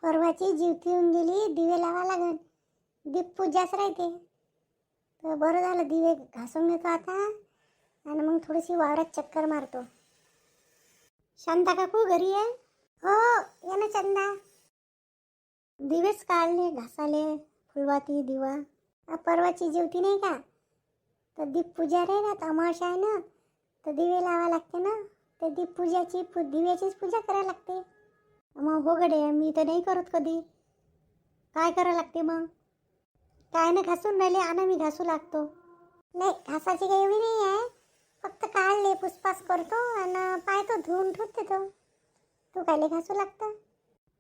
परवाची जीवती येऊन गेली, दिवे लावा लागन. दीप पूजाच राहते. तर बरं झालं, दिवे घासून घेतो आता आणि मग थोडीशी वावरात चक्कर मारतो. शांता काकू घरी आहे? हो, ये ना चंदा. दिवेच काढले, घासाले, फुलवाती दिवा. परवाची जीवती नाही का, तर दीप पूजा रे ना, अमावस्या आहे ना, तर दिवे लावा लागते ना. तर दीप पूजाची दिव्याचीच पूजा करायला लागते. मग हो गडे, मी तर नाही करत कधी. काय करायला लागते मग? काय ना घासून राहिले, आणा मी घासू लागतो. नाही, घासाची काही एवढी नाही आहे, फक्त काढले पुसपास करतो आणि पाहतो, धुवून ठेवते तो. तू कायले घासू लागतं?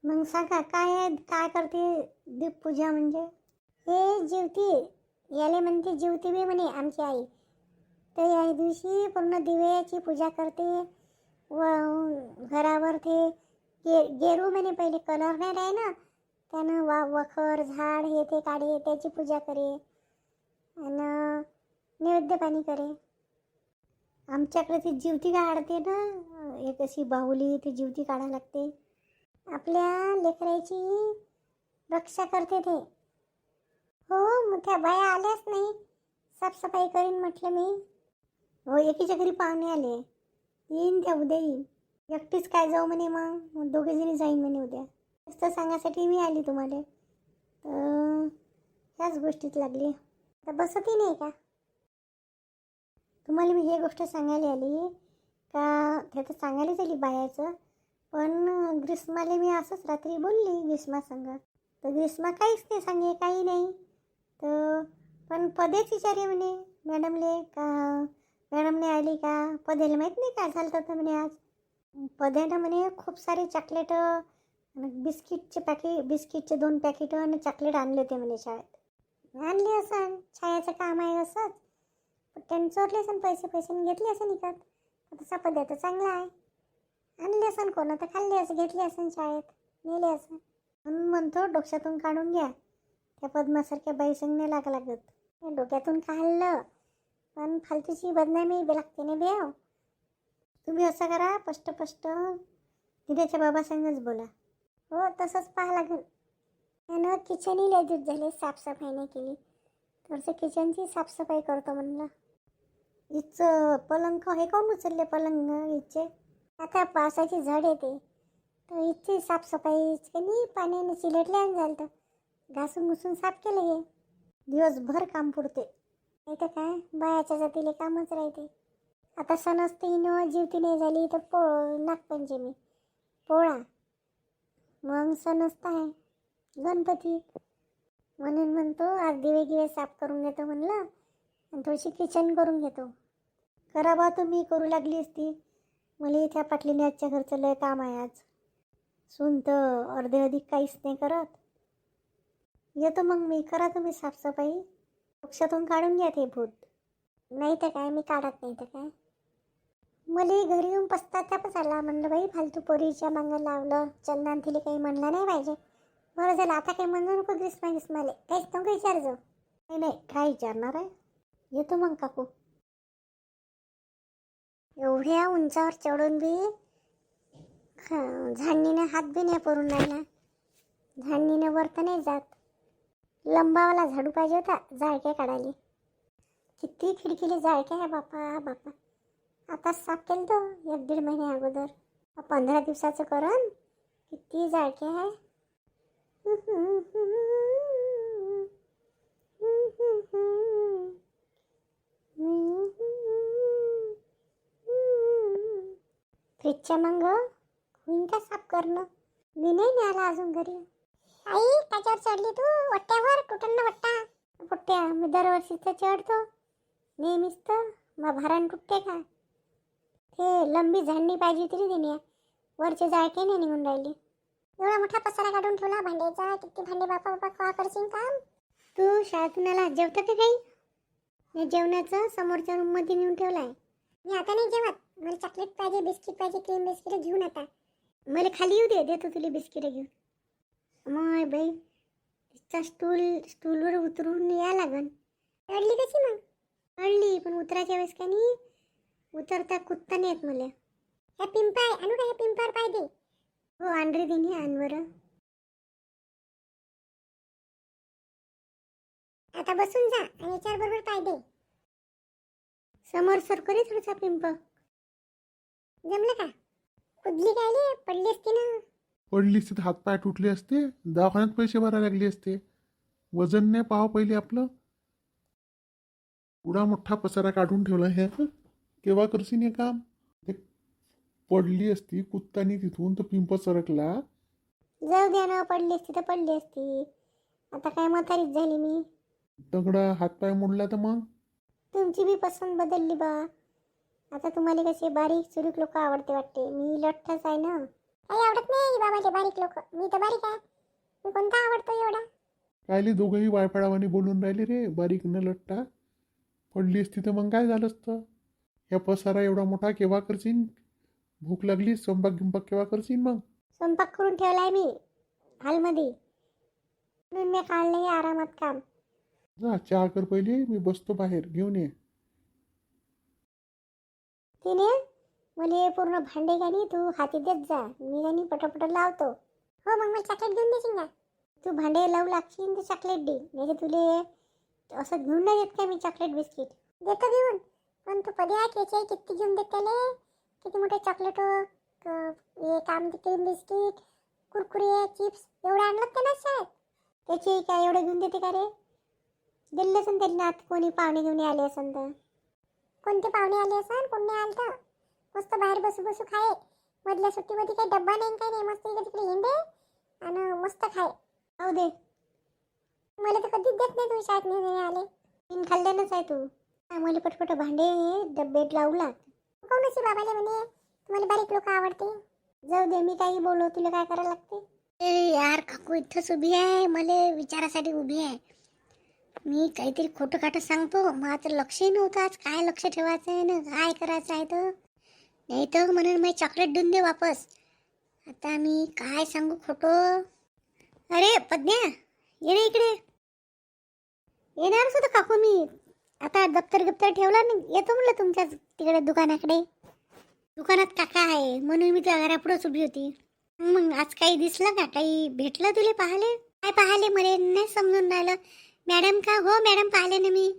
मग सांगा काय आहे, काय करते दीप पूजा म्हणजे? हे जीवती, याले म्हणते जीवती बी म्हणे आमची आई. तर या दिवशी पूर्ण दिव्याची पूजा करते व घरावर ते गेरू म्हणे, पहिले कलर नाही राही ना, त्यानं वखर झाड हे ते काढे, त्याची पूजा करे आणि नैवेद्य पाणी करे. आमच्याकडे ती जीवती काढते ना, एक अशी बाहुली, ती जीवती काढायला लागते. आपल्या लेकराची रक्षा करते ते. हो, मोठ्या बाया आल्याच नाही, साफसफाई करीन म्हटलं मी. हो, एकीच्या घरी पाहुणे आले, येईन त्या उद्या येईन. एकटीच काय जाऊ म्हणे, मग दोघे जणी जाईन म्हणे उद्या. असं सांगायसाठी मी आली तुम्हाला. तर ह्याच गोष्टीत लागली. तर बसतही नाही का? तुम्हाला मी हे गोष्ट सांगायला आली का, ते तर सांगायलाच आली बायाचं, पण ग्रीष्माला मी असंच रात्री बोलली ग्रीष्मा संग. तर ग्रीष्मा काहीच नाही सांगे, काही नाही. तर पण पदेच विचारे म्हणे मॅडमले का, मॅडमने आली का, पदेला माहीत नाही काय झालं होतं म्हणे आज. पद्यानं म्हणे खूप सारे चॉकलेट, बिस्किटचे 2 पॅकेट आणि चॉकलेट आणले होते म्हणे शाळेत. आणले असं, छायाचं काम आहे असंच, त्यांनी चोरले असन, पैसे घेतले असं निघत. तसा पद्या तर चांगला आहे, आणले असन, कोणा तर खाल्ले असं, घेतले असन शाळेत, नेले असं. म्हणून म्हणतो डोक्यातून काढून घ्या, त्या पद्मासारख्या बाईसंग नाही लागत. डोक्यातून काढलं पण फालतूची बदनामी लागते ना बेव. तुम्ही असं करा, स्पष्ट तिच्याच्या बाबासंगच बोला. हो, तसंच पाहा लागेल. त्यानं किचनही लय दिवस झाले साफसफाई नाही केली, थोडंसं किचनची साफसफाई करतो म्हणलं. हिचं पलंग हे काऊन उचलले पलंग हिचे? आता पावसाची झड येते, तर हिची साफसफाई नाही, पाण्याने चिलटल्यानं झालं, तर घासून घुसून साफ केलं. हे दिवसभर काम पुरते, नाही तर काय बायाच्या जातीले कामच राहते. आता सण असते, जीवती नाही झाली तर नागपंचमी, पोळा, मग सण असता आहे गणपती. म्हणून म्हणतो आज दिवे साफ करून घेतो म्हणलं आणि थोडीशी किचन करून घेतो. करा बा, तुम्ही करू लागली असती. मला इथे पाटलीने आजच्या घरचं लय काम आहे आज. सून तर अर्धे अधिक काहीच नाही करत. येतो मग मी, करा तुम्ही साफसफाई, लक्षातून काढून घ्या ते भूत. नाही तर काय, मी काढत नाही तर काय. मला घरी येऊन पस्तातापच आला, म्हणलं बाई फालतू पोरीच्या मागं लावलं, चंदन तिला काही म्हणलं नाही पाहिजे. बरं झालं, आता काही म्हणू नको ग्रीष्माले, काहीच नको विचारजो. नाही काय विचारणार आहे. येतो मग काकू. एवढ्या उंचावर चढून बी झाडणीनं हात बी नाही परून राहिला, झाडणीनं वर तर नाही जात. लंबावाला झाडू पाहिजे होता, जाळक्या काढायला. किती खिडकीले जाळक्या आहे बापा. आता साफ केलं तो 1-1.5 महिने अगोदर. 15 दिवसाचं करण, किती जाळके आहे. फ्रीजच्या मग होईन का साफ करणं? मी नाही आला अजून घरी. आई त्याच्यावर चढली तू वट्ट्यावर, कुठं ना वट्ट्या मी दरवर्षी तर चढतो नेहमीच, तर मग भारान तुटते का? ते लंबी झाडणी पाहिजे होती रे तिने, वरचे जाळके नाही निघून राहिली. एवढा मोठा पसारा काढून ठेवला भांड्याचा, किती भांडे बापा का करशील काम? तू शाळेतून आला जेवतं का काही? मी जेवणाचं समोरच्या रूममध्ये नेऊन ठेवलाय. मी आता नाही जेवत, मला चॉकलेट पाहिजे, बिस्किट पाहिजे, क्रीम बिस्किट घेऊन आता. मला खाली येऊ दे, देतो तुला बिस्किट घेऊन. मग बाई तिचा स्टूलवर उतरून या लागन. चढली कशी मग? चढली, पण उतरायच्या वेळेस का नाही, उतरता कुत्ता नाही येत मला. ह्या पिंपाय आणू का, ह्या पिंपावर पाय दे. हो आण रे दिनी, आण बरं. आता बसून जा आणि याच्यावर बरोबर पाय दे. समोर सरकरी थोडासा पिंप. जमलं का? कुदली काय पडली असती ना. पडली असती तर हातपाय तुटले असते, दवाखान्यात पैसे भरायला लागले असते. वजन नाही पाहावं पहिले आपलं. एवढा मोठा पसारा काढून ठेवला हे. केव्हा करशील हे काम? ते पडली असती कुत्तानी तिथून तर पिंप सरकला. जाऊ द्या ना, पडली असती तर पडली असती. आता काय म्हातारीच झाली मी. दगडा हातपाय मोडला तर मग? तुमची बी पसंत बदलली बा. आता तुम्हाला कसे बारीक चुरीक लोक आवडते वाटते. मी लठ्ठच आहे ना. काही आवडत नाही बाबाचे बारीक लोक. मी तर बारीक आहे. मी कोणता आवडतो एवढा? कायले दोघंही वायफाडावानी बोलून राहिले रे, बारीक न लट्टा. पडली असती तर मग काय झालं असतं? या पसारा एवढा मोठा केव्हा करशील? भूक लागली, स्वयंपाक गिंपाक केव्हा करशील मग? स्वयंपाक करून ठेवलाय मी हॉलमध्ये. म्हणून मी काढलंय आरामात काम. जा चहा कर पहिले, मी बसतो बाहेर, घेऊन ये. तिने मला पूर्ण भांडे गाणी तू हाती देत जा. मी गाणी पटापट लावतो. हो मग मला चॉकलेट घेऊन देशील ना? तू भांडे लावू लागशील तर चॉकलेट दे. म्हणजे तुले असं घेऊन नाही देत का मी चॉकलेट बिस्किट? देतो घेऊन. पण तू कधी आहे त्याचे किती घेऊन देत त्याले? किती मोठे चॉकलेट हे काम क्रीम बिस्किट कुरकुरे चिप्स एवढं आणलं ते ना शाळेत. त्याचे काय एवढं घेऊन देते का रे? दिलं असेल त्यांनी आत कोणी पाहुणे घेऊन आले असेल तर. कोणते पाहुणे आले असेल कोण नाही आलं तर? मस्त बाहेर बसू बसू खाय. मधल्या सुट्टीमध्ये काही डब्बा नाही काय नाही. मस्त इकडे तिकडे हिंडे आणि मस्त खाय. हो दे. मला तर कधीच देत नाही. तू शाळेत नाही आले तीन खाल्ल्यानंच आहे तू. मला पटपट भांडे डब्यात लावू लाग. कोण अशी बाबाले म्हणे तुम्हाला बारीक लोक आवडते. जाऊ दे, मी काही बोलव तुला काय करायला लागते? ए यार काकू इथंच उभी आहे. मला विचारासाठी उभी आहे. मी काहीतरी खोटं खाटं सांगतो. माझं लक्षही नव्हतं आज. काय लक्ष ठेवायचं आहे ना काय करायचं आहे तर. नाही तर म्हणून मी चॉकलेट देऊन दे वापस. आता मी काय सांगू खोटं? अरे पद्या ये रे इकडे. येणारच होतं काकू मी. आता दप्तर ठेवला ना. येतो म्हणलं तुमच्याच तिकडे दुकानाकडे. दुकानात काका आहे म्हणून मी त्या घरापुढंच उभी होती. मग आज काही दिसलं का? काही भेटलं तुला पाहाले? काय पाहाले मला नाही समजून राहिलं. मॅडम का? हो मॅडम पाहिले ना मी.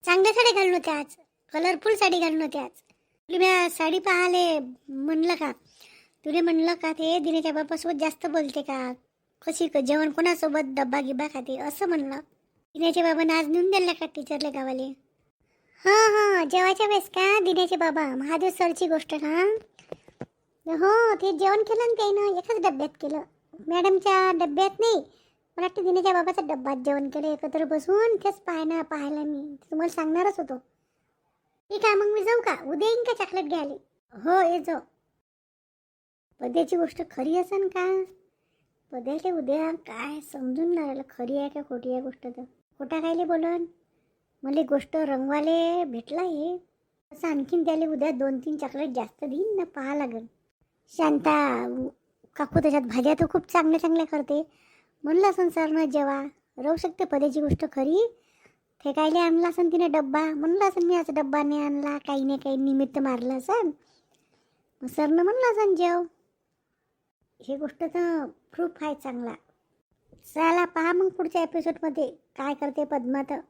चांगल्या साडी घालून होत्या आज. कलरफुल साडी घालून होत्या आज. तुला साडी पाहाले म्हणलं का? तुला म्हणलं का ते दिनेच्या बापासोबत जास्त बोलते का? कशी जेवण कोणासोबत डब्बा गिब्बा खाते असं म्हणलं. दिनेच्या बाबांना आज नेऊन द्यायला का टीचरला गावाले? हां हां जेवायच्या वेळेस का? दिनेचे बाबा महादेव सरची गोष्ट का? हो ते जेवण केलं ना त्यानं एकाच डब्यात केलं. मॅडमच्या डब्यात नाही. मला वाटतं दिनेच्या बाबाचा डब्यात जेवण केलं एकत्र बसून. तेच पाहायला मी तुम्हाला सांगणारच होतो. ठीक आहे मग मी जाऊ का? उद्या येईन का चॉकलेट घ्यायला? हो ये जाऊ. पद्याची गोष्ट खरी असेल का? पद्याला उद्या काय समजून नाही राहिलं खरी आहे का खोटी आहे गोष्ट. तर खोटा कायले बोलन. मला गोष्ट रंगवाले भेटला हे असं. आणखीन त्याला उद्या 2-3 चॉकलेट जास्त देईन ना. पाहा लागेल. शांता काकू त्याच्यात भाज्या तर खूप चांगल्या चांगल्या करते. म्हणलं असं सरनं जेव्हा राहू शकते पद्याची गोष्ट खरी. फेकायला आणला असेल तिने डब्बा. म्हणलं असेल मी आज डब्बा नाही आणला. काही नाही काही निमित्त मारलं असेल. मग सरनं म्हणलं असेल जेव. ही गोष्ट तर प्रूफ आहे चांगला. चला पहा मग पुढच्या एपिसोडमध्ये काय करते पद्मा तर.